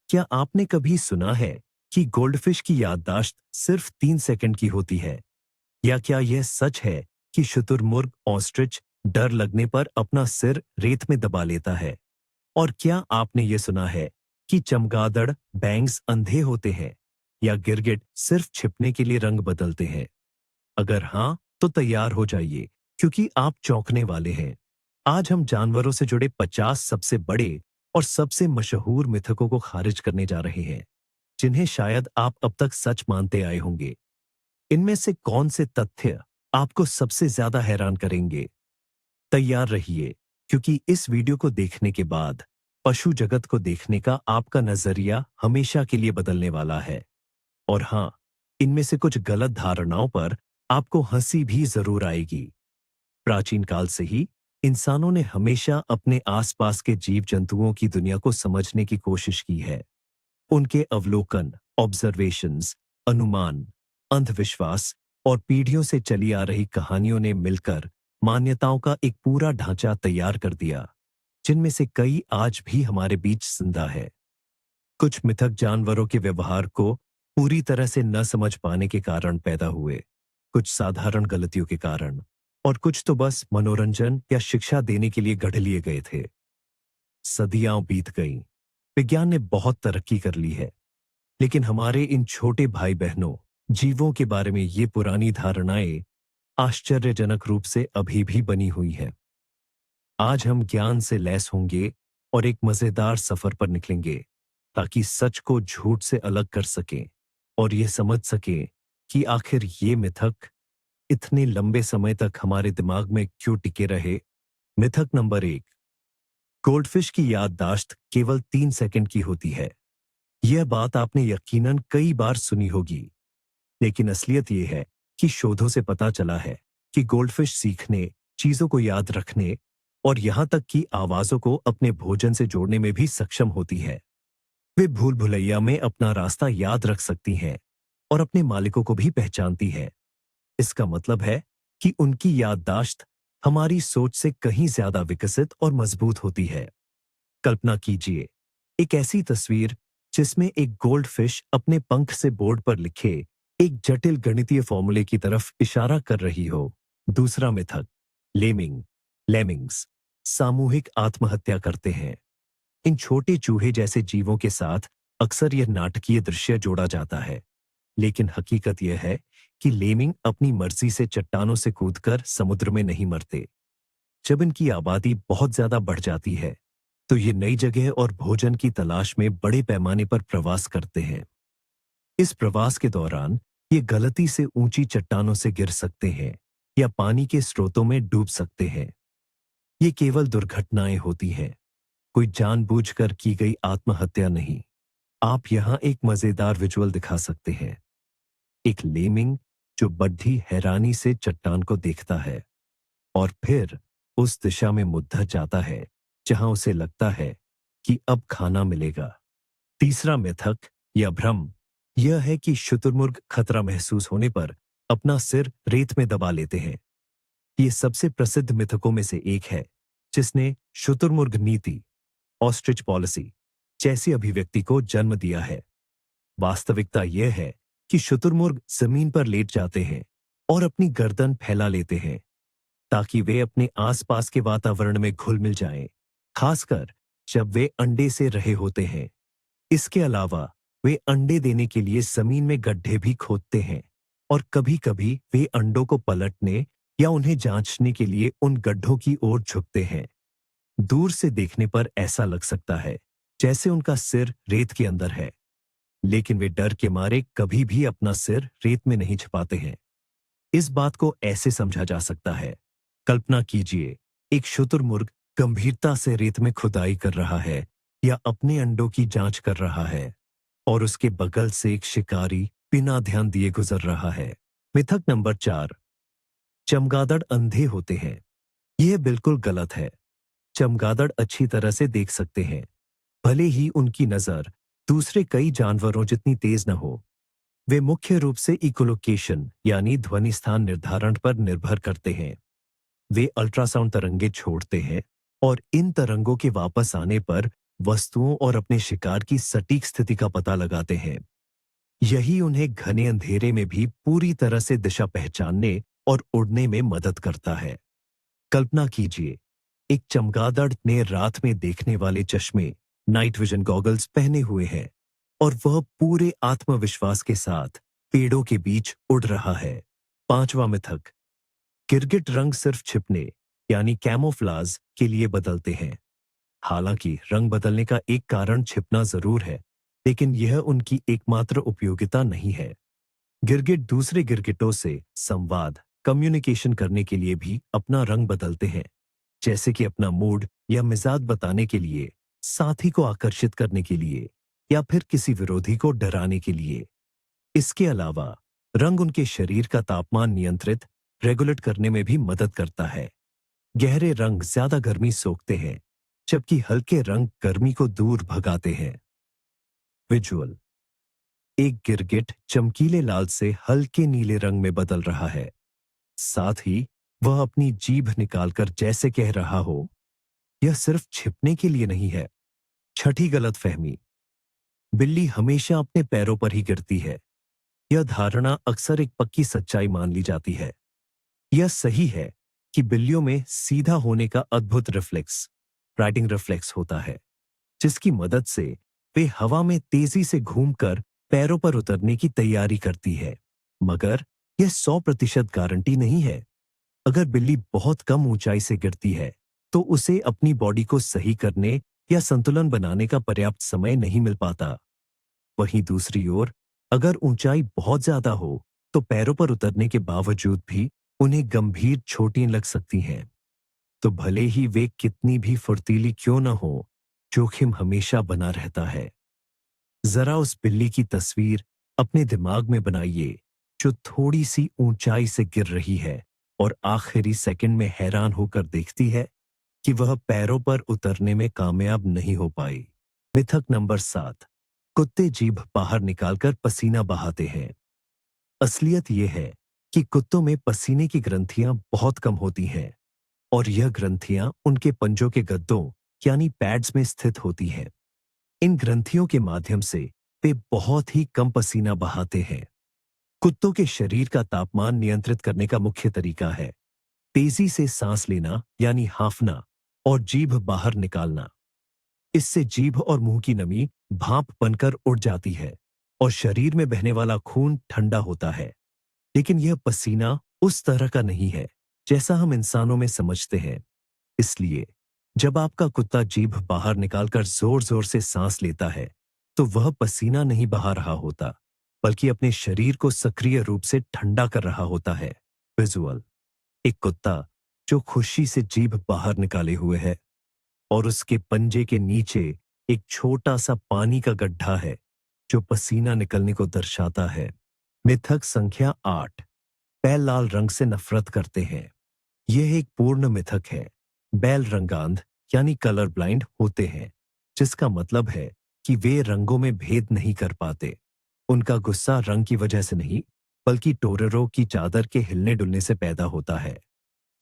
क्या आपने कभी सुना है कि गोल्डफिश की याददाश्त सिर्फ 3 सेकंड की होती है? या क्या यह सच है कि शुतुरमुर्ग ऑस्ट्रिच डर लगने पर अपना सिर रेत में दबा लेता है? और क्या आपने ये सुना है कि चमगादड़ बैंग्स अंधे होते हैं? या गिरगिट सिर्फ छिपने के लिए रंग बदलते हैं? अगर हाँ, तो तैयार हो जाइए, क्योंकि आप चौंकने वाले हैं। आज हम जानवरों से जुड़े 50 सबसे बड़े और सबसे मशहूर मिथकों को खारिज करने जा रहे हैं, जिन्हें शायद आप अब तक सच मानते आए होंगे। इनमें से कौन से तथ्य आपको सबसे ज्यादा हैरान करेंगे? तैयार रहिए, क्योंकि इस वीडियो को देखने के बाद पशु जगत को देखने का आपका नजरिया हमेशा के लिए बदलने वाला है। और हाँ, इनमें से कुछ गलत धारणाओं पर आपको हंसी भी जरूर आएगी। प्राचीन काल से ही इंसानों ने हमेशा अपने आसपास के जीव जंतुओं की दुनिया को समझने की कोशिश की है। उनके अवलोकन, ऑब्जर्वेशंस, अनुमान, अंधविश्वास और पीढ़ियों से चली आ रही कहानियों ने मिलकर मान्यताओं का एक पूरा ढांचा तैयार कर दिया, जिनमें से कई आज भी हमारे बीच जिंदा है। कुछ मिथक जानवरों के व्यवहार को पूरी तरह से न समझ पाने के कारण पैदा हुए, कुछ साधारण गलतियों के कारण, और कुछ तो बस मनोरंजन या शिक्षा देने के लिए गढ़ लिए गए थे। सदियां बीत गईं, विज्ञान ने बहुत तरक्की कर ली है, लेकिन हमारे इन छोटे भाई बहनों जीवों के बारे में ये पुरानी धारणाएं आश्चर्यजनक रूप से अभी भी बनी हुई हैं। आज हम ज्ञान से लैस होंगे और एक मजेदार सफर पर निकलेंगे, ताकि सच को झूठ से अलग कर सकें और ये समझ सकें कि आखिर ये मिथक इतने लंबे समय तक हमारे दिमाग में क्यों टिके रहे। मिथक नंबर 1, गोल्डफिश की याददाश्त केवल 3 सेकंड की होती है। यह बात आपने यकीनन कई बार सुनी होगी, लेकिन असलियत यह है कि शोधों से पता चला है कि गोल्डफिश सीखने, चीजों को याद रखने और यहां तक कि आवाजों को अपने भोजन से जोड़ने में भी सक्षम होती है। वे भूल भुलैया में अपना रास्ता याद रख सकती हैं और अपने मालिकों को भी पहचानती हैं। इसका मतलब है कि उनकी याददाश्त हमारी सोच से कहीं ज्यादा विकसित और मजबूत होती है। कल्पना कीजिए, एक ऐसी तस्वीर जिसमें एक गोल्डफिश अपने पंख से बोर्ड पर लिखे एक जटिल गणितीय फॉर्मूले की तरफ इशारा कर रही हो। दूसरा मिथक, लेमिंग्स सामूहिक आत्महत्या करते हैं। इन छोटे चूहे जैसे जीवों के साथ अक्सर यह नाटकीय दृश्य जोड़ा जाता है, लेकिन हकीकत यह है कि लेमिंग अपनी मर्जी से चट्टानों से कूदकर समुद्र में नहीं मरते। जब इनकी आबादी बहुत ज्यादा बढ़ जाती है, तो ये नई जगह और भोजन की तलाश में बड़े पैमाने पर प्रवास करते हैं। इस प्रवास के दौरान ये गलती से ऊंची चट्टानों से गिर सकते हैं या पानी के स्रोतों में डूब सकते हैं। ये केवल दुर्घटनाएं होती हैं, कोई जानबूझकर की गई आत्महत्या नहीं। आप यहां एक मजेदार विजुअल दिखा सकते हैं। एक लेमिंग जो बड़ी हैरानी से चट्टान को देखता है और फिर उस दिशा में मुद्दा जाता है जहां उसे लगता है कि अब खाना मिलेगा। तीसरा मिथक या भ्रम यह है कि शुतुरमुर्ग खतरा महसूस होने पर अपना सिर रेत में दबा लेते हैं। ये सबसे प्रसिद्ध मिथकों में से एक है, जिसने शुतुरमुर्ग नीति, ऑस्ट्रिच पॉलिसी जैसी अभिव्यक्ति को जन्म दिया है। वास्तविकता यह है कि शुतुरमुर्ग जमीन पर लेट जाते हैं और अपनी गर्दन फैला लेते हैं, ताकि वे अपने आसपास के वातावरण में घुल मिल जाएं, खासकर जब वे अंडे से रहे होते हैं। इसके अलावा वे अंडे देने के लिए जमीन में गड्ढे भी खोदते हैं और कभी-कभी वे अंडों को पलटने या उन्हें जांचने के लिए उन गड्ढों की ओर झुकते हैं। दूर से देखने पर ऐसा लग सकता है जैसे उनका सिर रेत के अंदर है, लेकिन वे डर के मारे कभी भी अपना सिर रेत में नहीं छिपाते हैं। इस बात को ऐसे समझा जा सकता है, कल्पना कीजिए, एक शुतुरमुर्ग गंभीरता से रेत में खुदाई कर रहा है या अपने अंडों की जांच कर रहा है, और उसके बगल से एक शिकारी बिना ध्यान दिए गुजर रहा है। मिथक नंबर 4, चमगादड़ अंधे होते हैं। यह बिल्कुल गलत है। चमगादड़ अच्छी तरह से देख सकते हैं, भले ही उनकी नजर दूसरे कई जानवरों जितनी तेज न हो। वे मुख्य रूप से इकोलोकेशन यानी ध्वनि स्थान निर्धारण पर निर्भर करते हैं। वे अल्ट्रासाउंड तरंगे छोड़ते हैं और इन तरंगों के वापस आने पर वस्तुओं और अपने शिकार की सटीक स्थिति का पता लगाते हैं। यही उन्हें घने अंधेरे में भी पूरी तरह से दिशा पहचानने और उड़ने में मदद करता है। कल्पना कीजिए, एक चमगादड़ ने रात में देखने वाले चश्मे, नाइट विजन गॉगल्स पहने हुए हैं और वह पूरे आत्मविश्वास के साथ पेड़ों के बीच उड़ रहा है। पांचवा मिथक, गिरगिट रंग सिर्फ छिपने यानी कैमोफ्लाज के लिए बदलते हैं। हालांकि रंग बदलने का एक कारण छिपना जरूर है, लेकिन यह उनकी एकमात्र उपयोगिता नहीं है। गिरगिट दूसरे गिरगिटों से संवाद, कम्युनिकेशन करने के लिए भी अपना रंग बदलते हैं, जैसे कि अपना मूड या मिजाज बताने के लिए, साथी को आकर्षित करने के लिए या फिर किसी विरोधी को डराने के लिए। इसके अलावा रंग उनके शरीर का तापमान नियंत्रित, रेगुलेट करने में भी मदद करता है। गहरे रंग ज्यादा गर्मी सोखते हैं, जबकि हल्के रंग गर्मी को दूर भगाते हैं। विजुअल, एक गिरगिट चमकीले लाल से हल्के नीले रंग में बदल रहा है। साथ ही वह अपनी जीभ निकालकर जैसे कह रहा हो, यह सिर्फ छिपने के लिए नहीं है। छठी गलतफहमी, बिल्ली हमेशा अपने पैरों पर ही गिरती है। यह धारणा अक्सर एक पक्की सच्चाई मान ली जाती है। यह सही है कि बिल्लियों में सीधा होने का अद्भुत रिफ्लेक्स, राइडिंग रिफ्लेक्स होता है, जिसकी मदद से वे हवा में तेजी से घूमकर पैरों पर उतरने की तैयारी करती है। मगर यह 100% गारंटी नहीं है। अगर बिल्ली बहुत कम ऊंचाई से गिरती है, तो उसे अपनी बॉडी को सही करने या संतुलन बनाने का पर्याप्त समय नहीं मिल पाता। वहीं दूसरी ओर, अगर ऊंचाई बहुत ज्यादा हो, तो पैरों पर उतरने के बावजूद भी उन्हें गंभीर चोटें लग सकती हैं। तो भले ही वे कितनी भी फुर्तीली क्यों न हो, जोखिम हमेशा बना रहता है। जरा उस बिल्ली की तस्वीर अपने दिमाग में बनाइए, जो थोड़ी सी ऊंचाई से गिर रही है और आखिरी सेकंड में हैरान होकर देखती है कि वह पैरों पर उतरने में कामयाब नहीं हो पाई। मिथक नंबर 7, कुत्ते जीभ बाहर निकालकर पसीना बहाते हैं। असलियत यह है कि कुत्तों में पसीने की ग्रंथियां बहुत कम होती हैं और यह ग्रंथियां उनके पंजों के गद्दों यानी पैड्स में स्थित होती हैं। इन ग्रंथियों के माध्यम से वे बहुत ही कम पसीना बहाते हैं। कुत्तों के शरीर का तापमान नियंत्रित करने का मुख्य तरीका है तेजी से सांस लेना यानी हांफना और जीभ बाहर निकालना। इससे जीभ और मुंह की नमी भाप बनकर उड़ जाती है और शरीर में बहने वाला खून ठंडा होता है। लेकिन यह पसीना उस तरह का नहीं है जैसा हम इंसानों में समझते हैं। इसलिए जब आपका कुत्ता जीभ बाहर निकालकर जोर जोर से सांस लेता है, तो वह पसीना नहीं बहा रहा होता, बल्कि अपने शरीर को सक्रिय रूप से ठंडा कर रहा होता है। विजुअल, एक कुत्ता जो खुशी से जीभ बाहर निकाले हुए है और उसके पंजे के नीचे एक छोटा सा पानी का गड्ढा है जो पसीना निकलने को दर्शाता है। मिथक संख्या 8, बैल लाल रंग से नफरत करते हैं। यह एक पूर्ण मिथक है। बैल रंगांध यानी कलर ब्लाइंड होते हैं, जिसका मतलब है कि वे रंगों में भेद नहीं कर पाते। उनका गुस्सा रंग की वजह से नहीं, बल्कि टोरेरो की चादर के हिलने डुलने से पैदा होता है।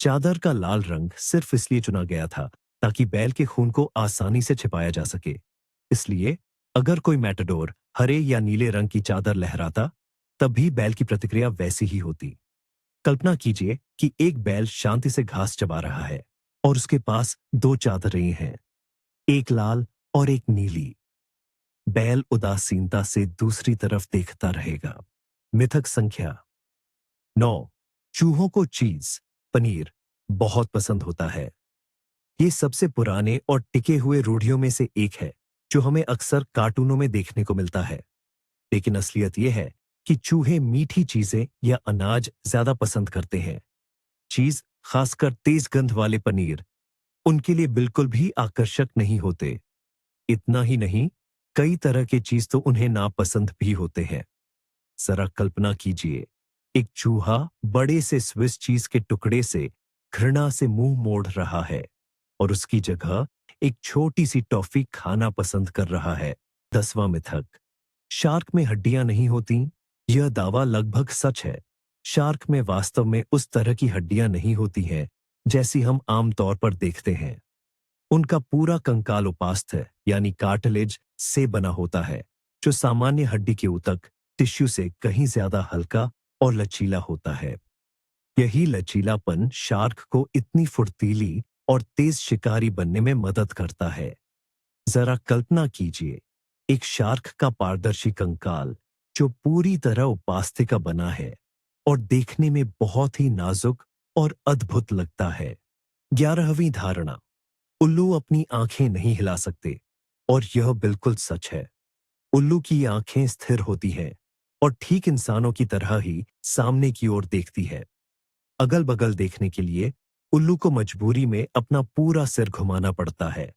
चादर का लाल रंग सिर्फ इसलिए चुना गया था ताकि बैल के खून को आसानी से छिपाया जा सके। इसलिए अगर कोई मैटाडोर हरे या नीले रंग की चादर लहराता, तब भी बैल की प्रतिक्रिया वैसी ही होती। कल्पना कीजिए कि एक बैल शांति से घास चबा रहा है और उसके पास दो चादरें हैं, एक लाल और एक नीली। बैल उदासीनता से दूसरी तरफ देखता रहेगा। मिथक संख्या 9, चूहों को चीज, पनीर बहुत पसंद होता है। ये सबसे पुराने और टिके हुए रूढ़ियों में से एक है जो हमें अक्सर कार्टूनों में देखने को मिलता है। लेकिन असलियत यह है कि चूहे मीठी चीजें या अनाज ज्यादा पसंद करते हैं। चीज, खासकर तेज गंध वाले पनीर, उनके लिए बिल्कुल भी आकर्षक नहीं होते। इतना ही नहीं, कई तरह के चीज तो उन्हें नापसंद भी होते हैं। जरा कल्पना कीजिए, एक चूहा बड़े से स्विस चीज के टुकड़े से घृणा से मुंह मोड़ रहा है और उसकी जगह एक छोटी सी टॉफी खाना पसंद कर रहा है। 10वां मिथक, शार्क में हड्डियां नहीं होती। यह दावा लगभग सच है। शार्क में वास्तव में उस तरह की हड्डियां नहीं होती हैं जैसी हम आमतौर पर देखते हैं। उनका पूरा कंकाल उपास्थ्य यानी कार्टिलेज से बना होता है, जो सामान्य हड्डी के ऊतक टिश्यू से कहीं ज्यादा हल्का और लचीला होता है। यही लचीलापन शार्क को इतनी फुर्तीली और तेज शिकारी बनने में मदद करता है। जरा कल्पना कीजिए, एक शार्क का पारदर्शी कंकाल जो पूरी तरह उपास्थ्य का बना है और देखने में बहुत ही नाजुक और अद्भुत लगता है। 11वीं धारणा, उल्लू अपनी आंखें नहीं हिला सकते, और यह बिल्कुल सच है। उल्लू की आंखें स्थिर होती हैं और ठीक इंसानों की तरह ही सामने की ओर देखती है। अगल बगल देखने के लिए उल्लू को मजबूरी में अपना पूरा सिर घुमाना पड़ता है,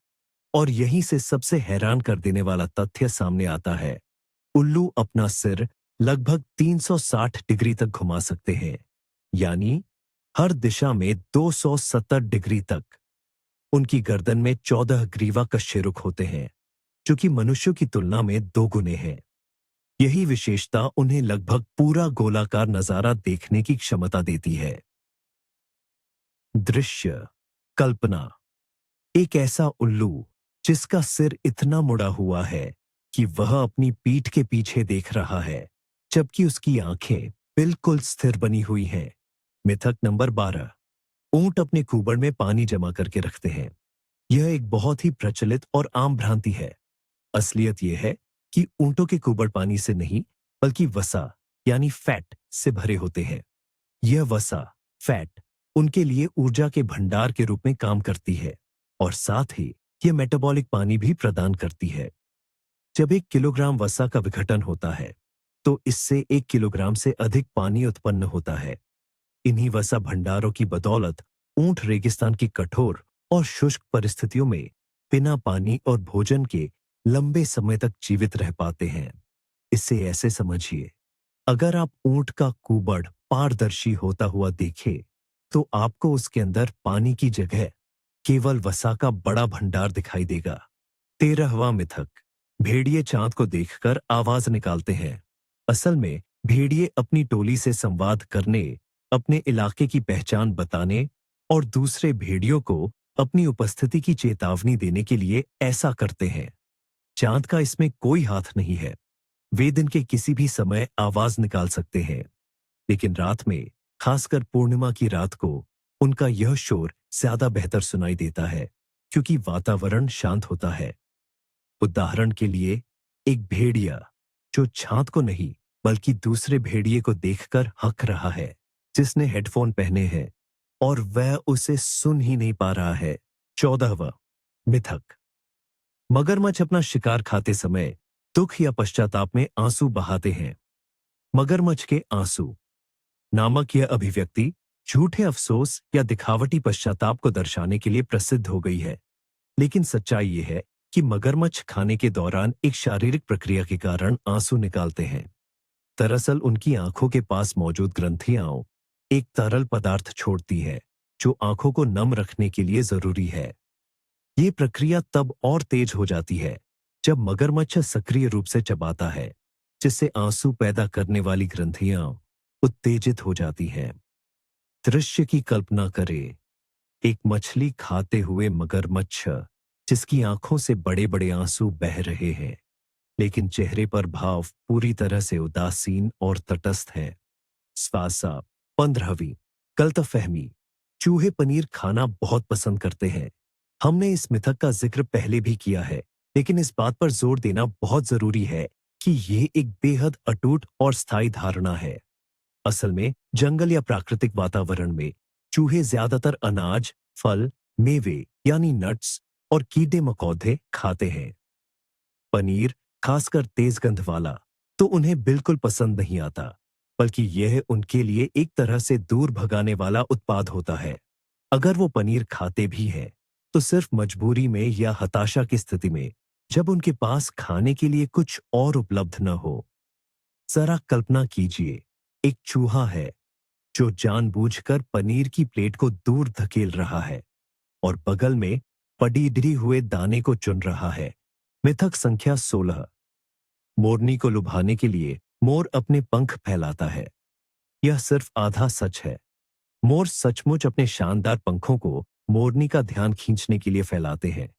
और यहीं से सबसे हैरान कर देने वाला तथ्य सामने आता है। उल्लू अपना सिर लगभग 360 डिग्री तक घुमा सकते हैं, यानी हर दिशा में 270 डिग्री तक। उनकी गर्दन में 14 ग्रीवा कशेरुक होते हैं, जो कि मनुष्यों की तुलना में 2 गुने हैं। यही विशेषता उन्हें लगभग पूरा गोलाकार नजारा देखने की क्षमता देती है। दृश्य कल्पना, एक ऐसा उल्लू जिसका सिर इतना मुड़ा हुआ है कि वह अपनी पीठ के पीछे देख रहा है, जबकि उसकी आंखें बिल्कुल स्थिर बनी हुई हैं। मिथक नंबर 12, ऊंट अपने कुबड़ में पानी जमा करके रखते हैं। यह एक बहुत ही प्रचलित और आम भ्रांति है। असलियत यह है कि ऊंटों के कुबड़ पानी से नहीं, बल्कि वसा यानी फैट से भरे होते हैं। यह वसा, फैट, उनके लिए ऊर्जा के भंडार के रूप में काम करती है, और साथ ही यह मेटाबॉलिक पानी भी प्रदान करती है। जब 1 किलोग्राम वसा का विघटन होता है, तो इससे 1 किलोग्राम से अधिक पानी उत्पन्न होता है। इन्हीं वसा भंडारों की बदौलत ऊंट रेगिस्तान की कठोर और शुष्क परिस्थितियों में बिना पानी और भोजन के लंबे समय तक जीवित रह पाते हैं। इसे ऐसे समझिए, अगर आप ऊंट का कुबड़ पारदर्शी होता हुआ देखें, तो आपको उसके अंदर पानी की जगह केवल वसा का बड़ा भंडार दिखाई देगा। 13वां मिथक, भेड़िए चांद को देखकर आवाज निकालते हैं। असल में भेड़िए अपनी टोली से संवाद करने, अपने इलाके की पहचान बताने और दूसरे भेड़ियों को अपनी उपस्थिति की चेतावनी देने के लिए ऐसा करते हैं। चांद का इसमें कोई हाथ नहीं है। वे दिन के किसी भी समय आवाज निकाल सकते हैं, लेकिन रात में, खासकर पूर्णिमा की रात को, उनका यह शोर ज्यादा बेहतर सुनाई देता है, क्योंकि वातावरण शांत होता है। उदाहरण के लिए, एक भेड़िया जो चांद को नहीं बल्कि दूसरे भेड़िए को देखकर हक रहा है, जिसने हेडफोन पहने हैं, और वह उसे सुन ही नहीं पा रहा है। 14वां मिथक, मगरमच्छ अपना शिकार खाते समय दुख या पश्चाताप में आंसू बहाते हैं। मगरमच्छ के आंसू नामक यह अभिव्यक्ति झूठे अफसोस या दिखावटी पश्चाताप को दर्शाने के लिए प्रसिद्ध हो गई है, लेकिन सच्चाई यह है कि मगरमच्छ खाने के दौरान एक शारीरिक प्रक्रिया के कारण आंसू निकालते हैं। दरअसल उनकी आंखों के पास मौजूद ग्रंथियां एक तरल पदार्थ छोड़ती है, जो आंखों को नम रखने के लिए जरूरी है। ये प्रक्रिया तब और तेज हो जाती है जब मगरमच्छ सक्रिय रूप से चबाता है, जिससे आंसू पैदा करने वाली ग्रंथियां उत्तेजित हो जाती हैं। दृश्य की कल्पना करें, एक मछली खाते हुए मगरमच्छ जिसकी आंखों से बड़े बड़े आंसू बह रहे हैं, लेकिन चेहरे पर भाव पूरी तरह से उदासीन और तटस्थ है। स्वासा 15वीं गलतफहमी, चूहे पनीर खाना बहुत पसंद करते हैं। हमने इस मिथक का जिक्र पहले भी किया है, लेकिन इस बात पर जोर देना बहुत जरूरी है कि यह एक बेहद अटूट और स्थायी धारणा है। असल में जंगल या प्राकृतिक वातावरण में चूहे ज्यादातर अनाज, फल, मेवे यानी नट्स और कीड़े मकोड़े खाते हैं। पनीर, खासकर तेज गंध वाला, तो उन्हें बिल्कुल पसंद नहीं आता, बल्कि यह उनके लिए एक तरह से दूर भगाने वाला उत्पाद होता है। अगर वो पनीर खाते भी हैं, तो सिर्फ मजबूरी में या हताशा की स्थिति में, जब उनके पास खाने के लिए कुछ और उपलब्ध न हो। जरा कल्पना कीजिए, एक चूहा है जो जानबूझकर पनीर की प्लेट को दूर धकेल रहा है और बगल में पड़ी हुए दाने को चुन रहा है। मिथक संख्या 16, मोरनी को लुभाने के लिए मोर अपने पंख फैलाता है। यह सिर्फ आधा सच है। मोर सचमुच अपने शानदार पंखों को मोरनी का ध्यान खींचने के लिए फैलाते हैं,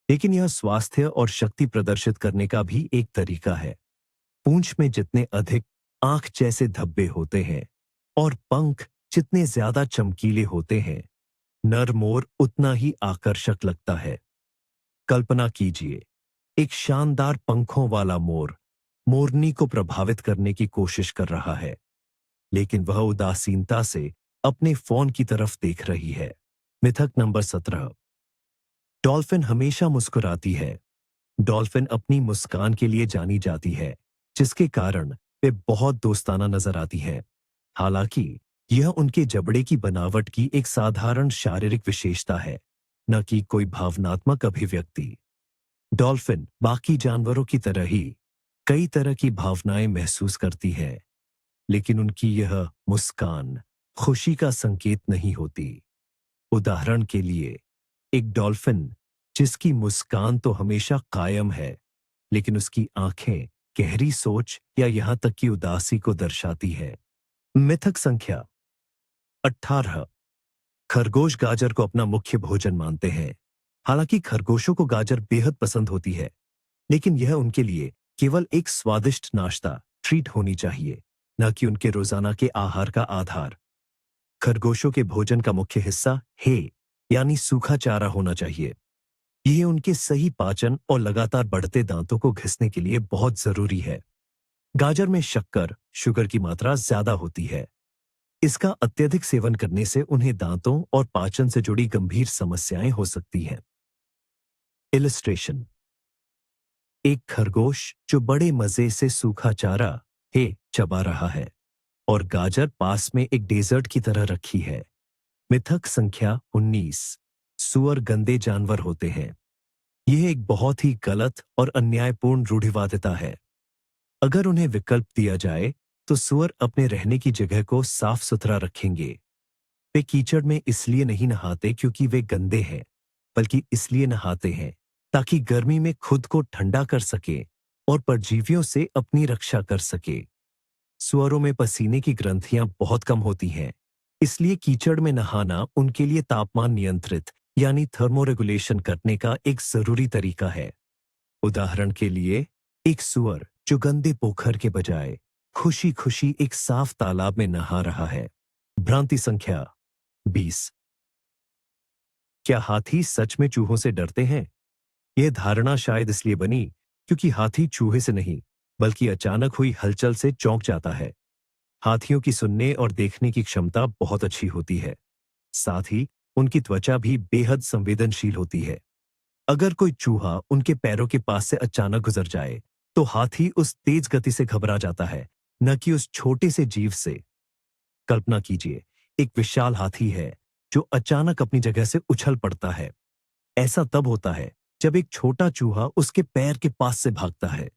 लेकिन यह स्वास्थ्य और शक्ति प्रदर्शित करने का भी एक तरीका है। पूंछ में जितने अधिक आंख जैसे धब्बे होते हैं और पंख जितने ज्यादा चमकीले होते हैं, नर मोर उतना ही आकर्षक लगता है। कल्पना कीजिए, एक शानदार पंखों वाला मोर मोरनी को प्रभावित करने की कोशिश कर रहा है, लेकिन वह उदासीनता से अपने फोन की तरफ देख रही है। मिथक नंबर 17। डॉल्फिन हमेशा मुस्कुराती है। डॉल्फिन अपनी मुस्कान के लिए जानी जाती है, जिसके कारण वे बहुत दोस्ताना नजर आती हैं। हालांकि यह उनके जबड़े की बनावट की एक साधारण शारीरिक विशेषता है, न कि कोई भावनात्मक अभिव्यक्ति। डॉल्फिन बाकी जानवरों की तरह ही कई तरह की भावनाएं महसूस करती है, लेकिन उनकी यह मुस्कान खुशी का संकेत नहीं होती। उदाहरण के लिए, एक डॉल्फिन जिसकी मुस्कान तो हमेशा कायम है, लेकिन उसकी आंखें गहरी सोच या यहां तक कि उदासी को दर्शाती है। मिथक संख्या 18। खरगोश गाजर को अपना मुख्य भोजन मानते हैं। हालांकि खरगोशों को गाजर बेहद पसंद होती है, लेकिन यह उनके लिए केवल एक स्वादिष्ट नाश्ता ट्रीट होनी चाहिए, न कि उनके रोजाना के आहार का आधार। खरगोशों के भोजन का मुख्य हिस्सा हे यानी सूखा चारा होना चाहिए। यह उनके सही पाचन और लगातार बढ़ते दांतों को घिसने के लिए बहुत जरूरी है। गाजर में शक्कर, शुगर की मात्रा ज्यादा होती है। इसका अत्यधिक सेवन करने से उन्हें दांतों और पाचन से जुड़ी गंभीर समस्याएं हो सकती हैं। इलस्ट्रेशन। एक खरगोश जो बड़े मजे से सूखा चारा हे चबा रहा है और गाजर पास में एक डेजर्ट की तरह रखी है। मिथक संख्या 19। सूअर गंदे जानवर होते हैं। यह एक बहुत ही गलत और अन्यायपूर्ण रूढ़िवादिता है। अगर उन्हें विकल्प दिया जाए तो सूअर अपने रहने की जगह को साफ सुथरा रखेंगे। वे कीचड़ में इसलिए नहीं नहाते क्योंकि वे गंदे हैं, बल्कि इसलिए नहाते हैं ताकि गर्मी में खुद को ठंडा कर सके और परजीवियों से अपनी रक्षा कर सके। सूअरों में पसीने की ग्रंथियां बहुत कम होती हैं, इसलिए कीचड़ में नहाना उनके लिए तापमान नियंत्रित यानी थर्मोरेगुलेशन करने का एक जरूरी तरीका है। उदाहरण के लिए, एक सूअर जो गंदे पोखर के बजाय खुशी खुशी एक साफ तालाब में नहा रहा है। भ्रांति संख्या 20। क्या हाथी सच में चूहों से डरते हैं? यह धारणा शायद इसलिए बनी क्योंकि हाथी चूहे से नहीं, बल्कि अचानक हुई हलचल से चौंक जाता है। हाथियों की सुनने और देखने की क्षमता बहुत अच्छी होती है। साथ ही उनकी त्वचा भी बेहद संवेदनशील होती है। अगर कोई चूहा उनके पैरों के पास से अचानक गुजर जाए, तो हाथी उस तेज गति से घबरा जाता है, न कि उस छोटे से जीव से। कल्पना कीजिए, एक विशाल हाथी है जो अचानक अपनी जगह से उछल पड़ता है। ऐसा तब होता है जब एक छोटा चूहा उसके पैर के पास से भागता है।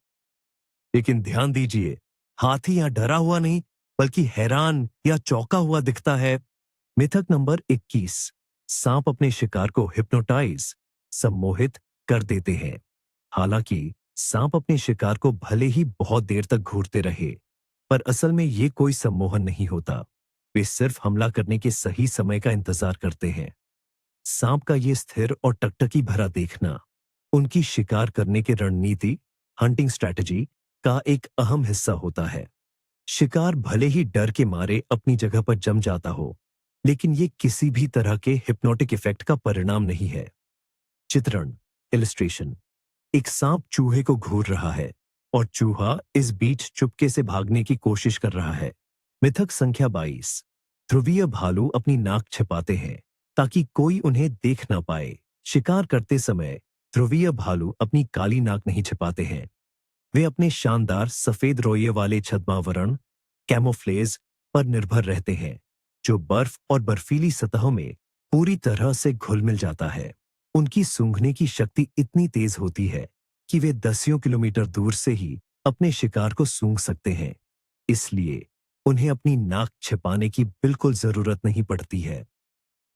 लेकिन ध्यान दीजिए, हाथी यहां डरा हुआ नहीं, बल्कि हैरान या चौंका हुआ दिखता है। मिथक नंबर 21। सांप अपने शिकार को हिप्नोटाइज सम्मोहित कर देते हैं। हालांकि सांप अपने शिकार को भले ही बहुत देर तक घूरते रहे, पर असल में ये कोई सम्मोहन नहीं होता। वे सिर्फ हमला करने के सही समय का इंतजार करते हैं। सांप का ये स्थिर और टकटकी भरा देखना उनकी शिकार करने की रणनीति, हंटिंग स्ट्रैटेजी का एक अहम हिस्सा होता है। शिकार भले ही डर के मारे अपनी जगह पर जम जाता हो, लेकिन ये किसी भी तरह के हिप्नोटिक इफेक्ट का परिणाम नहीं है। चित्रण, इलस्ट्रेशन। एक सांप चूहे को घूर रहा है और चूहा इस बीच चुपके से भागने की कोशिश कर रहा है। मिथक संख्या 22। ध्रुवीय भालू अपनी नाक छिपाते हैं ताकि कोई उन्हें देख ना पाए। शिकार करते समय ध्रुवीय भालू अपनी काली नाक नहीं छिपाते हैं। वे अपने शानदार सफेद रोये वाले छद्मावरण कैमोफ्लेज पर निर्भर रहते हैं, जो बर्फ और बर्फीली सतहों में पूरी तरह से घुल मिल जाता है। उनकी सूंघने की शक्ति इतनी तेज होती है कि वे दसियों किलोमीटर दूर से ही अपने शिकार को सूंघ सकते हैं। इसलिए उन्हें अपनी नाक छिपाने की बिल्कुल जरूरत नहीं पड़ती है।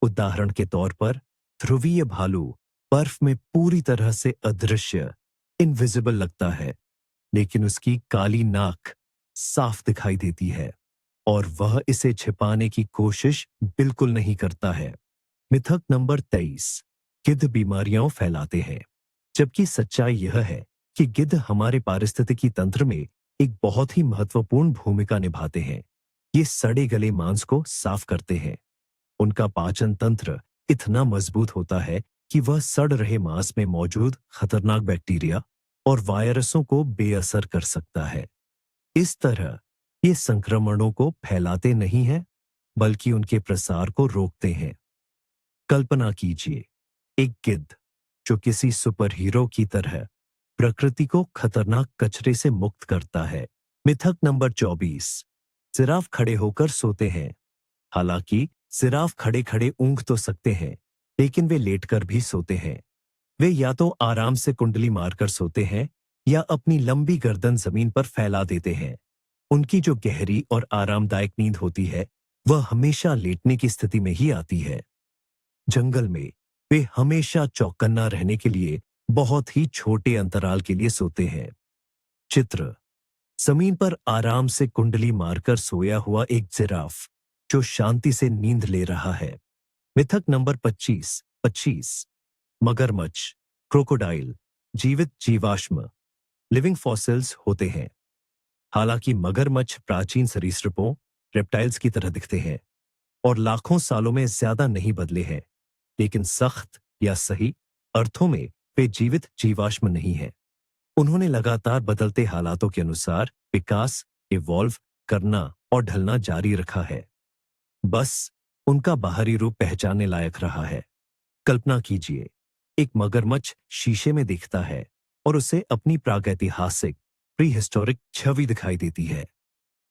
उदाहरण के तौर पर, ध्रुवीय भालू बर्फ में पूरी तरह से अदृश्य इनविजिबल लगता है, लेकिन उसकी काली नाक साफ दिखाई देती है और वह इसे छिपाने की कोशिश बिल्कुल नहीं करता है। मिथक नंबर 23। गिद्ध बीमारियां फैलाते हैं। जबकि सच्चाई यह है कि गिद्ध हमारे पारिस्थितिकी तंत्र में एक बहुत ही महत्वपूर्ण भूमिका निभाते हैं। ये सड़े गले मांस को साफ करते हैं। उनका पाचन तंत्र इतना मजबूत होता है कि वह सड़ रहे मांस में मौजूद खतरनाक बैक्टीरिया और वायरसों को बेअसर कर सकता है। इस तरह ये संक्रमणों को फैलाते नहीं हैं, बल्कि उनके प्रसार को रोकते हैं। कल्पना कीजिए, एक गिद्ध जो किसी सुपर हीरो की तरह प्रकृति को खतरनाक कचरे से मुक्त करता है। मिथक नंबर 24। जिराफ खड़े होकर सोते हैं। हालांकि जिराफ खड़े खड़े ऊँघ तो सकते हैं, लेकिन वे लेटकर भी सोते हैं। वे या तो आराम से कुंडली मारकर सोते हैं या अपनी लंबी गर्दन जमीन पर फैला देते हैं। उनकी जो गहरी और आरामदायक नींद होती है, वह हमेशा लेटने की स्थिति में ही आती है। जंगल में वे हमेशा चौकन्ना रहने के लिए बहुत ही छोटे अंतराल के लिए सोते हैं। चित्र: जमीन पर आराम से कुंडली मारकर सोया हुआ एक जिराफ जो शांति से नींद ले रहा है। मिथक नंबर 25। मगरमच्छ, क्रोकोडाइल जीवित जीवाश्म लिविंग फॉसिल्स होते हैं। हालांकि मगरमच्छ प्राचीन सरीसृपों रेप्टाइल्स की तरह दिखते हैं और लाखों सालों में ज्यादा नहीं बदले हैं, लेकिन सख्त या सही अर्थों में वे जीवित जीवाश्म नहीं हैं। उन्होंने लगातार बदलते हालातों के अनुसार विकास, इवॉल्व करना और ढलना जारी रखा है। बस उनका बाहरी रूप पहचानने लायक रहा है। कल्पना कीजिए, एक मगरमच्छ शीशे में दिखता है और उसे अपनी प्रागैतिहासिक प्री हिस्टोरिक छवि दिखाई देती है।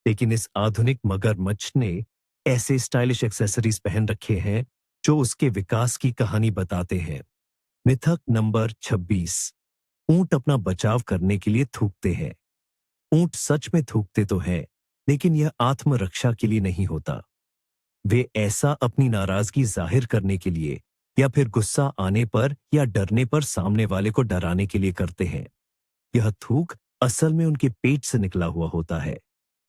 लेकिन इस आधुनिक मगरमच्छ ने ऐसे स्टाइलिश एक्सेसरीज पहन रखे हैं जो उसके विकास की कहानी बताते हैं। मिथक नंबर 26। ऊंट अपना बचाव करने के लिए थूकते हैं। ऊंट सच में थूकते तो हैं, लेकिन यह आत्मरक्षा के लिए नहीं होता। वे ऐसा अपनी नाराजगी जाहिर करने के लिए या फिर गुस्सा आने पर या डरने पर सामने वाले को डराने के लिए करते हैं। यह थूक असल में उनके पेट से निकला हुआ होता है।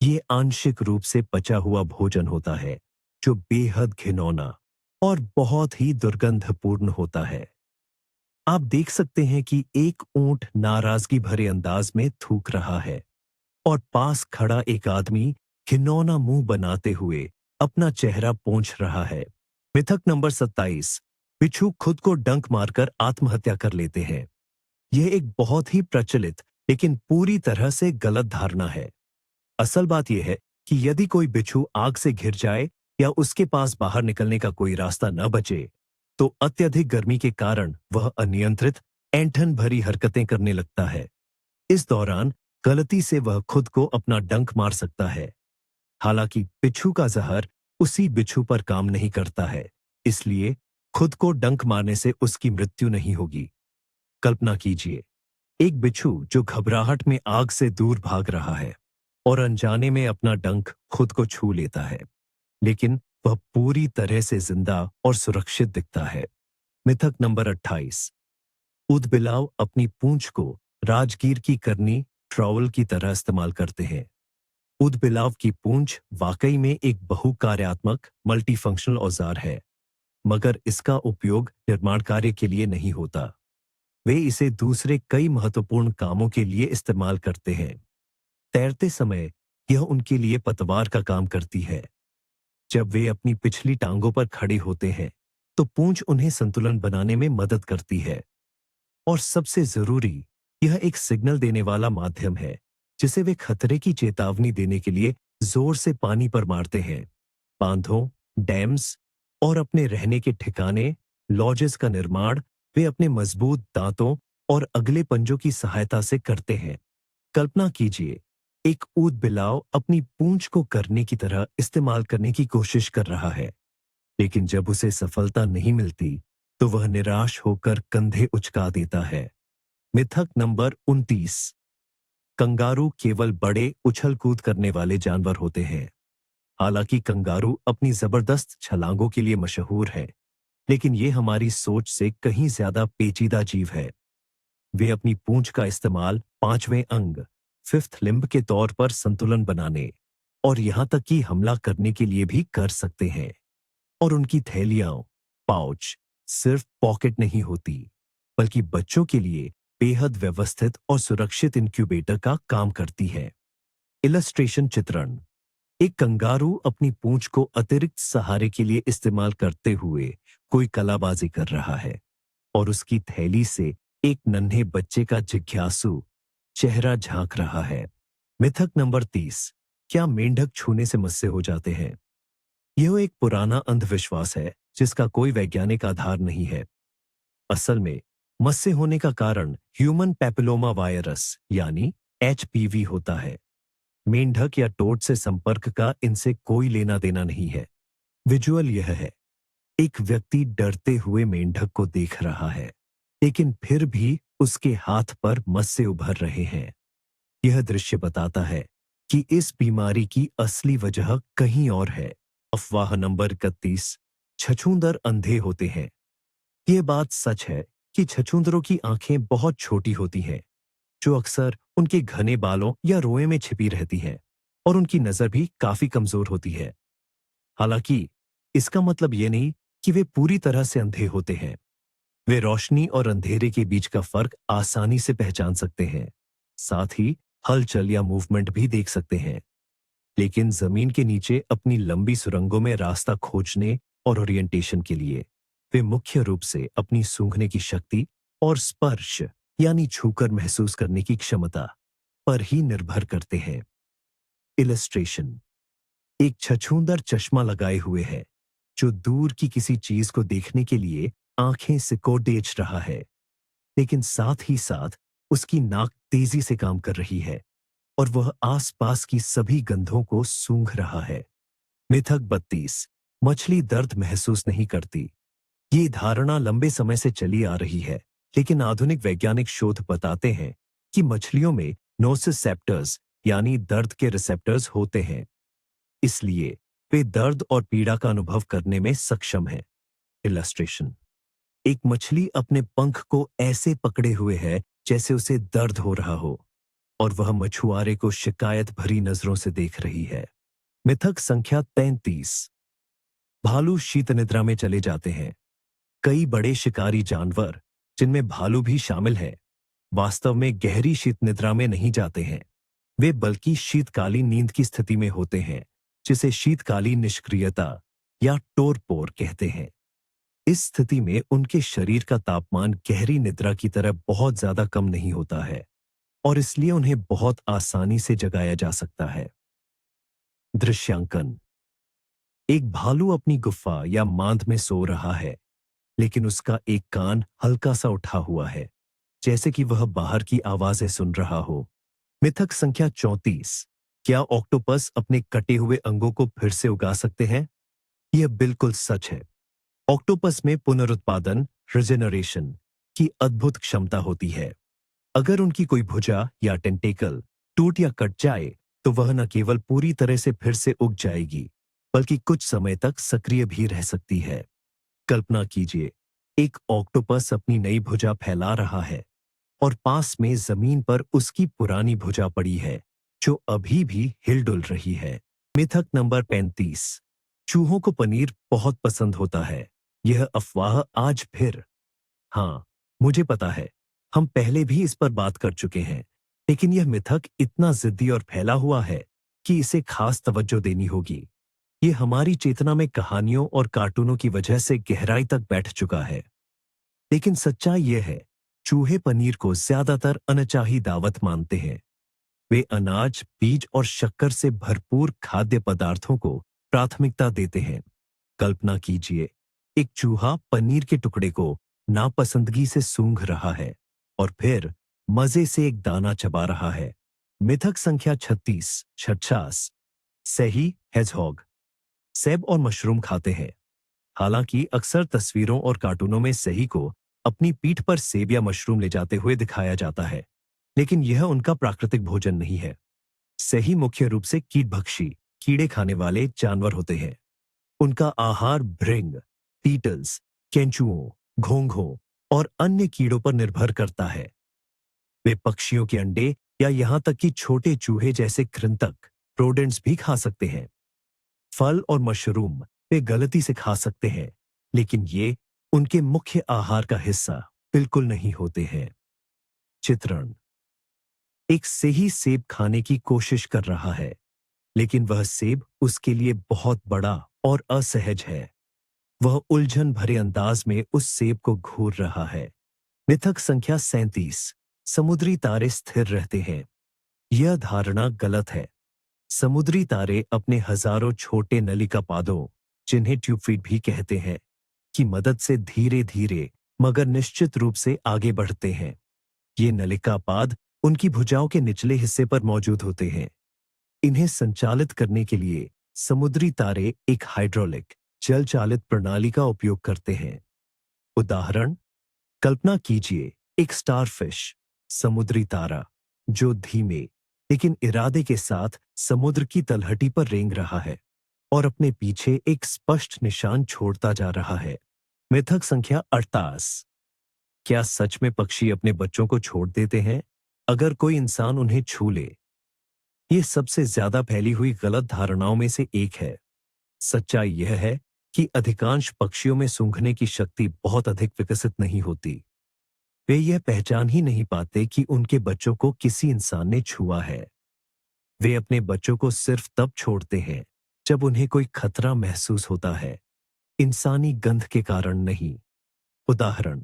ये आंशिक रूप से पचा हुआ भोजन होता है जो बेहद घिनौना और बहुत ही दुर्गंधपूर्ण होता है। आप देख सकते हैं कि एक ऊंट नाराजगी भरे अंदाज में थूक रहा है और पास खड़ा एक आदमी घिनौना मुंह बनाते हुए अपना चेहरा पोंछ रहा है। मिथक नंबर 27। बिच्छू खुद को डंक मारकर आत्महत्या कर लेते हैं। यह एक बहुत ही प्रचलित लेकिन पूरी तरह से गलत धारणा है। असल बात यह है कि यदि कोई बिच्छू आग से घिर जाए या उसके पास बाहर निकलने का कोई रास्ता न बचे, तो अत्यधिक गर्मी के कारण वह अनियंत्रित ऐंठन भरी हरकतें करने लगता है। इस दौरान गलती से वह खुद को अपना डंक मार सकता है। हालांकि बिच्छू का जहर उसी बिच्छू पर काम नहीं करता है, इसलिए खुद को डंक मारने से उसकी मृत्यु नहीं होगी। कल्पना कीजिए, एक बिच्छू जो घबराहट में आग से दूर भाग रहा है और अनजाने में अपना डंक खुद को छू लेता है, लेकिन वह पूरी तरह से जिंदा और सुरक्षित दिखता है। मिथक नंबर 28। ऊदबिलाव अपनी पूंछ को राजगीर की करनी ट्रॉवल की तरह इस्तेमाल करते हैं। ऊदबिलाव की पूंछ वाकई में एक बहुकार्यात्मक मल्टीफंक्शनल औजार है, मगर इसका उपयोग निर्माण कार्य के लिए नहीं होता। वे इसे दूसरे कई महत्वपूर्ण कामों के लिए इस्तेमाल करते हैं। तैरते समय यह उनके लिए पतवार का काम करती है। जब वे अपनी पिछली टांगों पर खड़े होते हैं, तो पूंछ उन्हें संतुलन बनाने में मदद करती है। और सबसे जरूरी, यह एक सिग्नल देने वाला माध्यम है जिसे वे खतरे की चेतावनी देने के लिए जोर से पानी पर मारते हैं। बांधों, डैम्स और अपने रहने के ठिकाने लॉजेस का निर्माण वे अपने मजबूत दांतों और अगले पंजों की सहायता से करते हैं। कल्पना कीजिए, एक ऊदबिलाव अपनी पूंछ को करने की तरह इस्तेमाल करने की कोशिश कर रहा है, लेकिन जब उसे सफलता नहीं मिलती तो वह निराश होकर कंधे उचका देता है। मिथक नंबर 29। कंगारू केवल बड़े उछल कूद करने वाले जानवर होते हैं। हालांकि कंगारू अपनी जबरदस्त छलांगों के लिए मशहूर है, लेकिन ये हमारी सोच से कहीं ज्यादा पेचीदा जीव है। वे अपनी पूंछ का इस्तेमाल पांचवें अंग फिफ्थ लिम्ब के तौर पर संतुलन बनाने और यहां तक कि हमला करने के लिए भी कर सकते हैं। और उनकी थैलियां पाउच सिर्फ पॉकेट नहीं होती, बल्कि बच्चों के लिए बेहद व्यवस्थित और सुरक्षित इंक्यूबेटर का काम करती है। इलस्ट्रेशन चित्रण। एक कंगारू अपनी पूंछ को अतिरिक्त सहारे के लिए इस्तेमाल करते हुए कोई कलाबाजी कर रहा है और उसकी थैली से एक नन्हे बच्चे का जिज्ञासु चेहरा झांक रहा है। मिथक नंबर 30। क्या मेंढक छूने से मस्से हो जाते हैं? यह एक पुराना अंधविश्वास है जिसका कोई वैज्ञानिक आधार नहीं है। असल में मस्से होने का कारण ह्यूमन पैपिलोमा वायरस यानी एचपीवी होता है। मेंढक या टोड से संपर्क का इनसे कोई लेना देना नहीं है। विजुअल यह है, एक व्यक्ति डरते हुए मेंढक को देख रहा है, लेकिन फिर भी उसके हाथ पर मस्से उभर रहे हैं। यह दृश्य बताता है कि इस बीमारी की असली वजह कहीं और है। अफवाह नंबर 31। छछूंदर अंधे होते हैं। यह बात सच है कि छछूंदरों की आंखें बहुत छोटी होती हैं, जो अक्सर उनके घने बालों या रोए में छिपी रहती हैं, और उनकी नजर भी काफी कमजोर होती है। हालांकि इसका मतलब यह नहीं कि वे पूरी तरह से अंधे होते हैं। वे रोशनी और अंधेरे के बीच का फर्क आसानी से पहचान सकते हैं, साथ ही हलचल या मूवमेंट भी देख सकते हैं। लेकिन जमीन के नीचे अपनी लंबी सुरंगों में रास्ता खोजने और ओरिएंटेशन के लिए वे मुख्य रूप से अपनी सूंघने की शक्ति और स्पर्श यानी छूकर महसूस करने की क्षमता पर ही निर्भर करते हैं। इलस्ट्रेशन। एक छछूंदर चश्मा लगाए हुए है जो दूर की किसी चीज को देखने के लिए आंखें सिकोड़ेच रहा है, लेकिन साथ ही साथ उसकी नाक तेजी से काम कर रही है और वह आसपास की सभी गंधों को सूंघ रहा है। मिथक 32। मछली दर्द महसूस नहीं करती। ये धारणा लंबे समय से चली आ रही है, लेकिन आधुनिक वैज्ञानिक शोध बताते हैं कि मछलियों में नोसिसेप्टर्स यानी दर्द के रिसेप्टर्स होते हैं, इसलिए वे दर्द और पीड़ा का अनुभव करने में सक्षम हैं। इलस्ट्रेशन। एक मछली अपने पंख को ऐसे पकड़े हुए है जैसे उसे दर्द हो रहा हो, और वह मछुआरे को शिकायत भरी नजरों से देख रही है। मिथक संख्या 33। भालू शीत निद्रा में चले जाते हैं। कई बड़े शिकारी जानवर, जिनमें भालू भी शामिल है, वास्तव में गहरी शीत निद्रा में नहीं जाते हैं। वे बल्कि शीतकालीन नींद की स्थिति में होते हैं, जिसे शीतकालीन निष्क्रियता या टोरपोर कहते हैं। इस स्थिति में उनके शरीर का तापमान गहरी निद्रा की तरह बहुत ज्यादा कम नहीं होता है, और इसलिए उन्हें बहुत आसानी से जगाया जा सकता है। दृश्यांकन। एक भालू अपनी गुफा या मांद में सो रहा है, लेकिन उसका एक कान हल्का सा उठा हुआ है, जैसे कि वह बाहर की आवाजें सुन रहा हो। मिथक संख्या 34। क्या ऑक्टोपस अपने कटे हुए अंगों को फिर से उगा सकते हैं? यह बिल्कुल सच है। ऑक्टोपस में पुनरुत्पादन रिजेनरेशन की अद्भुत क्षमता होती है। अगर उनकी कोई भुजा या टेंटेकल टूट या कट जाए, तो वह न केवल पूरी तरह से फिर से उग जाएगी, बल्कि कुछ समय तक सक्रिय भी रह सकती है। कल्पना कीजिए, एक ऑक्टोपस अपनी नई भुजा फैला रहा है और पास में जमीन पर उसकी पुरानी भुजा पड़ी है, जो अभी भी हिलडुल रही है। मिथक नंबर 35। चूहों को पनीर बहुत पसंद होता है। यह अफवाह आज फिर। हाँ, मुझे पता है, हम पहले भी इस पर बात कर चुके हैं, लेकिन यह मिथक इतना जिद्दी और फैला हुआ है कि इसे खास तवज्जो देनी होगी। ये हमारी चेतना में कहानियों और कार्टूनों की वजह से गहराई तक बैठ चुका है। लेकिन सच्चाई यह है, चूहे पनीर को ज्यादातर अनचाही दावत मानते हैं। वे अनाज, बीज और शक्कर से भरपूर खाद्य पदार्थों को प्राथमिकता देते हैं। कल्पना कीजिए, एक चूहा पनीर के टुकड़े को नापसंदगी से सूंघ रहा है और फिर मजे से एक दाना चबा रहा है। मिथक संख्या 36। छछास। सही हेजहॉग सेब और मशरूम खाते हैं। हालांकि अक्सर तस्वीरों और कार्टूनों में सही को अपनी पीठ पर सेब या मशरूम ले जाते हुए दिखाया जाता है, लेकिन यह उनका प्राकृतिक भोजन नहीं है। सही मुख्य रूप से कीटभक्षी, कीड़े खाने वाले जानवर होते हैं। उनका आहार भृंग, बीटल्स, केंचुओं, घोंघों और अन्य कीड़ों पर निर्भर करता है। वे पक्षियों के अंडे या यहां तक कि छोटे चूहे जैसे कृंतक, रोडेंट्स भी खा सकते हैं। फल और मशरूम वे गलती से खा सकते हैं, लेकिन ये उनके मुख्य आहार का हिस्सा बिल्कुल नहीं होते हैं। चित्रण: एक सही सेब खाने की कोशिश कर रहा है, लेकिन वह सेब उसके लिए बहुत बड़ा और असहज है। वह उलझन भरे अंदाज में उस सेब को घूर रहा है। मिथक संख्या 37: समुद्री तारे स्थिर रहते हैं। यह धारणा गलत है। समुद्री तारे अपने हजारों छोटे नलिका पादों, जिन्हें ट्यूबफीड भी कहते हैं, की मदद से धीरे धीरे मगर निश्चित रूप से आगे बढ़ते हैं। ये नलिका पाद उनकी भुजाओं के निचले हिस्से पर मौजूद होते हैं। इन्हें संचालित करने के लिए समुद्री तारे एक हाइड्रोलिक जल चालित प्रणाली का उपयोग करते हैं। उदाहरण: कल्पना कीजिए एक स्टारफिश, समुद्री तारा, जो धीमे लेकिन इरादे के साथ समुद्र की तलहटी पर रेंग रहा है और अपने पीछे एक स्पष्ट निशान छोड़ता जा रहा है। मिथक संख्या 28: क्या सच में पक्षी अपने बच्चों को छोड़ देते हैं अगर कोई इंसान उन्हें छू ले? ये सबसे ज्यादा फैली हुई गलत धारणाओं में से एक है। सच्चाई यह है कि अधिकांश पक्षियों में सूंघने की शक्ति बहुत अधिक विकसित नहीं होती। वे यह पहचान ही नहीं पाते कि उनके बच्चों को किसी इंसान ने छुआ है। वे अपने बच्चों को सिर्फ तब छोड़ते हैं जब उन्हें कोई खतरा महसूस होता है, इंसानी गंध के कारण नहीं। उदाहरण: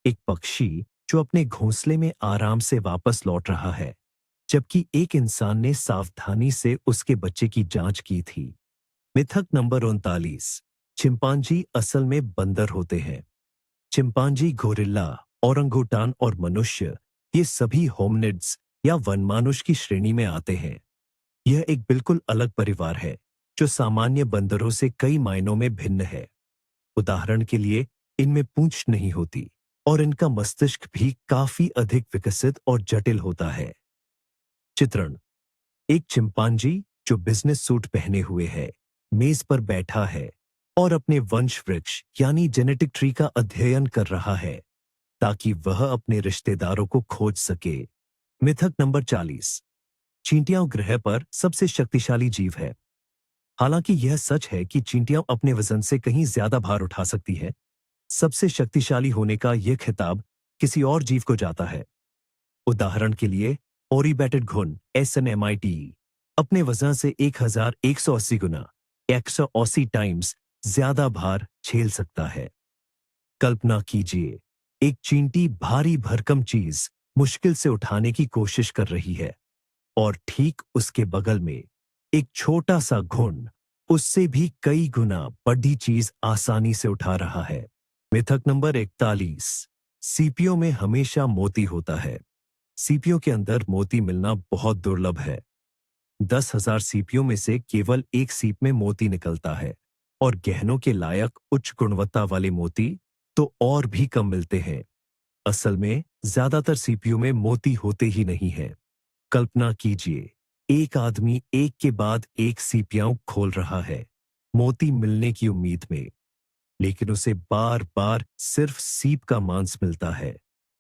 एक पक्षी जो अपने घोंसले में आराम से वापस लौट रहा है, जबकि एक इंसान ने सावधानी से उसके बच्चे की जांच की थी। मिथक नंबर 39: चिंपांजी असल में बंदर होते हैं। चिंपांजी, गोरिल्ला, ओरंगुटान और मनुष्य, ये सभी होमनिड्स या वनमानुष की श्रेणी में आते हैं। यह एक बिल्कुल अलग परिवार है जो सामान्य बंदरों से कई मायनों में भिन्न है। उदाहरण के लिए, इनमें पूंछ नहीं होती और इनका मस्तिष्क भी काफी अधिक विकसित और जटिल होता है। चित्रण: एक चिंपांजी जो बिजनेस सूट पहने हुए है, मेज पर बैठा है और अपने वंश वृक्ष यानी जेनेटिक ट्री का अध्ययन कर रहा है ताकि वह अपने रिश्तेदारों को खोज सके। मिथक नंबर 40: चींटियां ग्रह पर सबसे शक्तिशाली जीव है। हालांकि यह सच है कि चींटियां अपने वजन से कहीं ज्यादा भार उठा सकती है, सबसे शक्तिशाली होने का यह खिताब किसी और जीव को जाता है। उदाहरण के लिए, ओरीबेटेड घुन SNMIT अपने वजन से 1180 गुना 180 टाइम्स ज्यादा भार झेल सकता है। कल्पना कीजिए, एक चींटी भारी भरकम चीज मुश्किल से उठाने की कोशिश कर रही है और ठीक उसके बगल में एक छोटा सा घुन उससे भी कई गुना बड़ी चीज आसानी से उठा रहा है। मिथक नंबर 41: सीपियों में हमेशा मोती होता है। सीपियों के अंदर मोती मिलना बहुत दुर्लभ है। 10,000 सीपियों में से केवल एक सीप में मोती निकलता है और गहनों के लायक उच्च गुणवत्ता वाले मोती तो और भी कम मिलते हैं। असल में ज्यादातर सीपियों में मोती होते ही नहीं है। कल्पना कीजिए, एक आदमी एक के बाद एक सीपियां खोल रहा है, मोती मिलने की उम्मीद में, लेकिन उसे बार बार सिर्फ सीप का मांस मिलता है।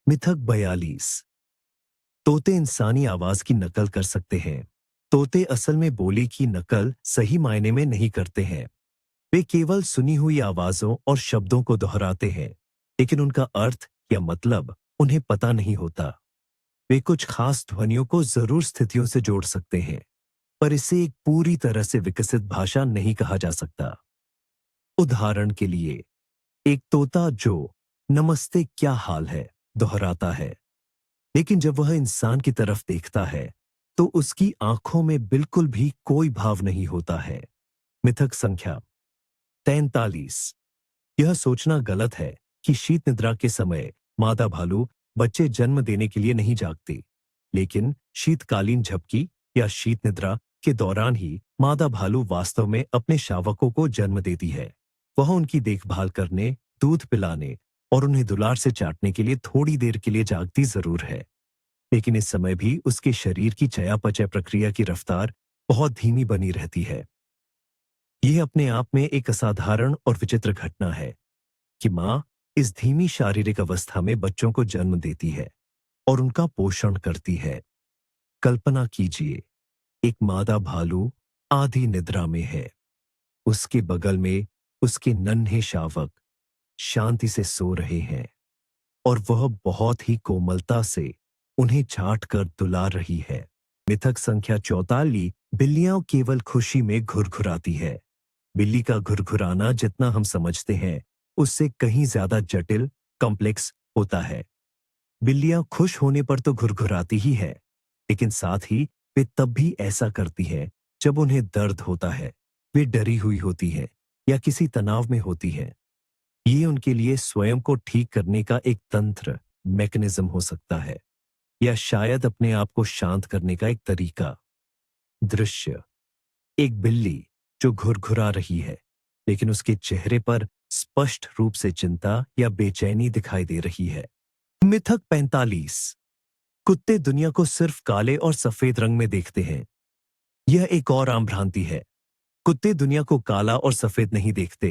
मिथक 42: तोते इंसानी आवाज की नकल कर सकते हैं। तोते असल में बोली की नकल सही मायने में नहीं करते हैं। वे केवल सुनी हुई आवाजों और शब्दों को दोहराते हैं, लेकिन उनका अर्थ या मतलब उन्हें पता नहीं होता। वे कुछ खास ध्वनियों को जरूर स्थितियों से जोड़ सकते हैं, पर इसे एक पूरी तरह से विकसित भाषा नहीं कहा जा सकता। उदाहरण के लिए, एक तोता जो नमस्ते क्या हाल है दोहराता है, लेकिन जब वह इंसान की तरफ देखता है तो उसकी आंखों में बिल्कुल भी कोई भाव नहीं होता है। मिथक संख्या 43: यह सोचना गलत है कि शीत निद्रा के समय मादा भालू बच्चे जन्म देने के लिए नहीं जागती, लेकिन शीतकालीन झपकी या शीत निद्रा के दौरान ही मादा भालू वास्तव में अपने शावकों को जन्म देती है। वह उनकी देखभाल करने, दूध पिलाने और उन्हें दुलार से चाटने के लिए थोड़ी देर के लिए जागती जरूर है, लेकिन इस समय भी उसके शरीर की चयापचय प्रक्रिया की रफ्तार बहुत धीमी बनी रहती है। यह अपने आप में एक असाधारण और विचित्र घटना है कि मां इस धीमी शारीरिक अवस्था में बच्चों को जन्म देती है और उनका पोषण करती है। कल्पना कीजिए, एक मादा भालू आधी निद्रा में है। उसके बगल में उसके नन्हे शावक शांति से सो रहे हैं और वह बहुत ही कोमलता से उन्हें चाट कर दुलार रही है। मिथक संख्या 44। बिल्लियां केवल खुशी में घुरघुराती है। बिल्ली का घुरघुराना जितना हम समझते हैं उससे कहीं ज्यादा जटिल, कॉम्प्लेक्स होता है। बिल्लियां खुश होने पर तो घुरघुराती ही है, लेकिन साथ ही वे तब भी ऐसा करती हैं जब उन्हें दर्द होता है, वे डरी हुई होती हैं या किसी तनाव में होती हैं। ये उनके लिए स्वयं को ठीक करने का एक तंत्र, मैकेनिज्म हो सकता है, या शायद अपने आप को शांत करने का एक तरीका। दृश्य: एक बिल्ली जो घुरघुरा रही है, लेकिन उसके चेहरे पर स्पष्ट रूप से चिंता या बेचैनी दिखाई दे रही है। मिथक 45। कुत्ते दुनिया को सिर्फ काले और सफेद रंग में देखते हैं। यह एक और आम भ्रांति है। कुत्ते दुनिया को काला और सफेद नहीं देखते,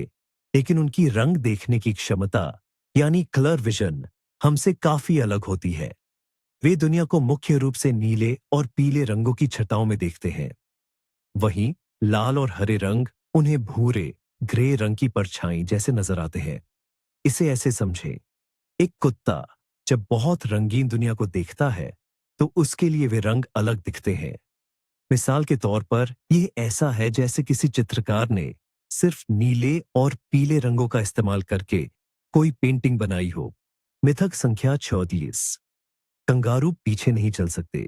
लेकिन उनकी रंग देखने की क्षमता, यानी कलर विजन, हमसे काफी अलग होती है। वे दुनिया को मुख्य रूप से नीले और पीले रंगों की छटाओं में देखते हैं। वहीं लाल और हरे रंग उन्हें भूरे, ग्रे रंग की परछाई जैसे नजर आते हैं। इसे ऐसे समझें, एक कुत्ता जब बहुत रंगीन दुनिया को देखता है तो उसके लिए वे रंग अलग दिखते हैं। मिसाल के तौर पर यह ऐसा है जैसे किसी चित्रकार ने सिर्फ नीले और पीले रंगों का इस्तेमाल करके कोई पेंटिंग बनाई हो। मिथक संख्या 34। कंगारू पीछे नहीं चल सकते।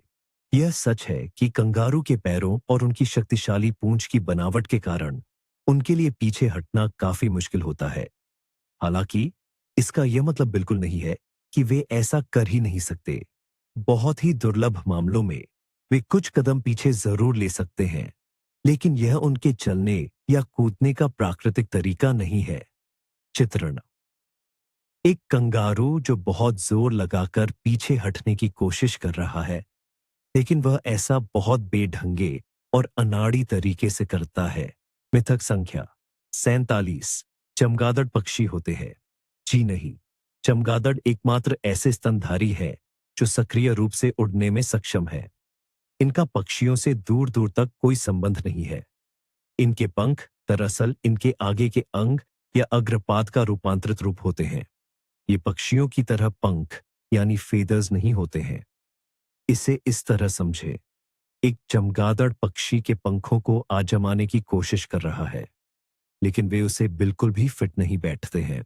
यह सच है कि कंगारू के पैरों और उनकी शक्तिशाली पूंछ की बनावट के कारण उनके लिए पीछे हटना काफी मुश्किल होता है। हालांकि इसका यह मतलब बिल्कुल नहीं है कि वे ऐसा कर ही नहीं सकते। बहुत ही दुर्लभ मामलों में वे कुछ कदम पीछे जरूर ले सकते हैं, लेकिन यह उनके चलने या कूदने का प्राकृतिक तरीका नहीं है। चित्रण: एक कंगारू जो बहुत जोर लगाकर पीछे हटने की कोशिश कर रहा है, लेकिन वह ऐसा बहुत बेढंगे और अनाड़ी तरीके से करता है। मिथक संख्या 47। चमगादड़ पक्षी होते हैं। जी नहीं, चमगादड़ एकमात्र ऐसे स्तनधारी है जो सक्रिय रूप से उड़ने में सक्षम है। इनका पक्षियों से दूर दूर तक कोई संबंध नहीं है। इनके पंख दरअसल इनके आगे के अंग या अग्रपाद का रूपांतरित रूप होते हैं। ये पक्षियों की तरह पंख यानी फेदर्स नहीं होते हैं। इसे इस तरह समझे, एक चमगादड़ पक्षी के पंखों को आजमाने की कोशिश कर रहा है, लेकिन वे उसे बिल्कुल भी फिट नहीं बैठते हैं।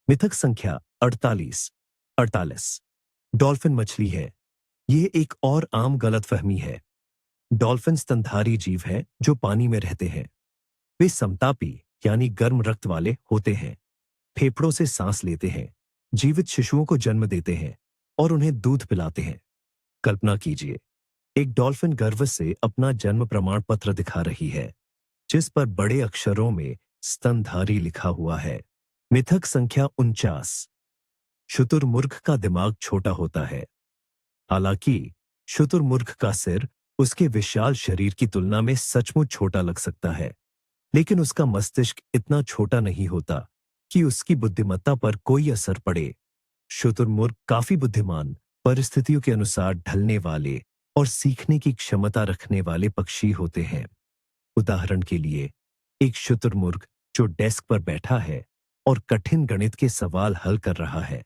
मिथक संख्या 48। डॉल्फिन मछली है। यह एक और आम गलतफहमी है। डॉल्फिन स्तनधारी जीव है जो पानी में रहते हैं। वे समतापी यानी गर्म रक्त वाले होते हैं, फेफड़ों से सांस लेते हैं, जीवित शिशुओं को जन्म देते हैं और उन्हें दूध पिलाते हैं। कल्पना कीजिए, एक डॉल्फिन गर्व से अपना जन्म प्रमाण पत्र दिखा रही है, जिस पर बड़े अक्षरों में स्तनधारी लिखा हुआ है। मिथक संख्या 49। शुतुरमुर्ग का दिमाग छोटा होता है। हालांकि शुतुरमुर्ग का सिर उसके विशाल शरीर की तुलना में सचमुच छोटा लग सकता है, लेकिन उसका मस्तिष्क इतना छोटा नहीं होता कि उसकी बुद्धिमत्ता पर कोई असर पड़े। शुतुरमुर्ग काफी बुद्धिमान, परिस्थितियों के अनुसार ढलने वाले और सीखने की क्षमता रखने वाले पक्षी होते हैं। उदाहरण के लिए, एक शुतुरमुर्ग जो डेस्क पर बैठा है और कठिन गणित के सवाल हल कर रहा है,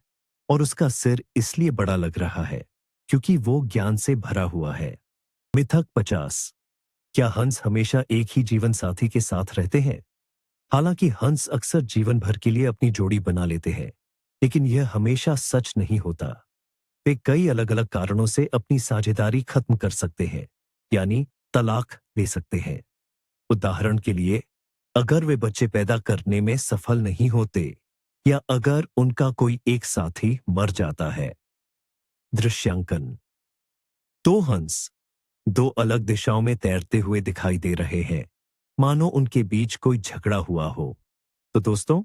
और उसका सिर इसलिए बड़ा लग रहा है क्योंकि वो ज्ञान से भरा हुआ है। मिथक 50। क्या हंस हमेशा एक ही जीवन साथी के साथ रहते हैं? हालांकि हंस अक्सर जीवन भर के लिए अपनी जोड़ी बना लेते हैं, लेकिन यह हमेशा सच नहीं होता। वे कई अलग अलग कारणों से अपनी साझेदारी खत्म कर सकते हैं, यानी तलाक ले सकते हैं। उदाहरण के लिए, अगर वे बच्चे पैदा करने में सफल नहीं होते या अगर उनका कोई एक साथी मर जाता है। दृश्यांकन: दो हंस दो अलग दिशाओं में तैरते हुए दिखाई दे रहे हैं, मानो उनके बीच कोई झगड़ा हुआ हो। तो दोस्तों,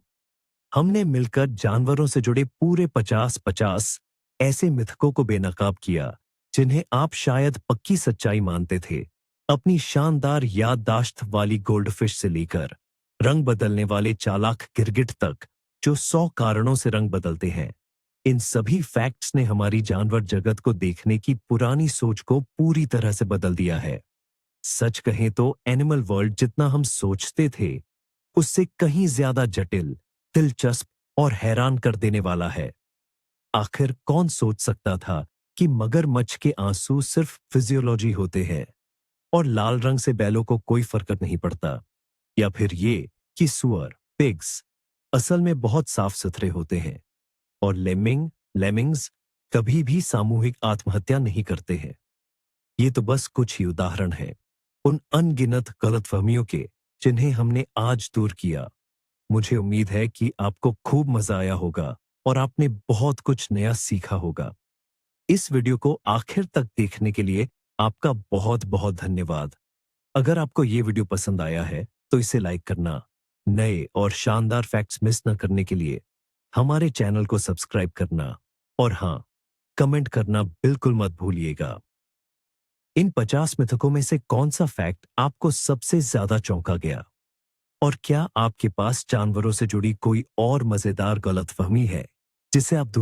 हमने मिलकर जानवरों से जुड़े पूरे 50-50 ऐसे मिथकों को बेनकाब किया जिन्हें आप शायद पक्की सच्चाई मानते थे। अपनी शानदार याददाश्त वाली गोल्डफिश से लेकर रंग बदलने वाले चालाक गिरगिट तक, जो 100 कारणों से रंग बदलते हैं, इन सभी फैक्ट्स ने हमारी जानवर जगत को देखने की पुरानी सोच को पूरी तरह से बदल दिया है। सच कहें तो एनिमल वर्ल्ड जितना हम सोचते थे उससे कहीं ज्यादा जटिल, दिलचस्प और हैरान कर देने वाला है। आखिर कौन सोच सकता था कि मगरमच्छ के आंसू सिर्फ फिजियोलॉजी होते हैं और लाल रंग से बैलों को कोई फर्क नहीं पड़ता, या फिर ये कि सुअर, पिग्स असल में बहुत साफ सुथरे होते हैं और लेमिंग्स कभी भी सामूहिक आत्महत्या नहीं करते हैं। ये तो बस कुछ ही उदाहरण हैं उन अनगिनत गलतफहमियों के जिन्हें हमने आज दूर किया। मुझे उम्मीद है कि आपको खूब मजा आया होगा और आपने बहुत कुछ नया सीखा होगा। इस वीडियो को आखिर तक देखने के लिए आपका बहुत बहुत धन्यवाद। अगर आपको ये वीडियो पसंद आया है तो इसे लाइक करना, नए और शानदार फैक्ट्स मिस न करने के लिए हमारे चैनल को सब्सक्राइब करना और हाँ, कमेंट करना बिल्कुल मत भूलिएगा। इन 50 मिथकों में से कौन सा फैक्ट आपको सबसे ज्यादा चौंका गया? और क्या आपके पास जानवरों से जुड़ी कोई और मजेदार गलतफहमी है जिसे आप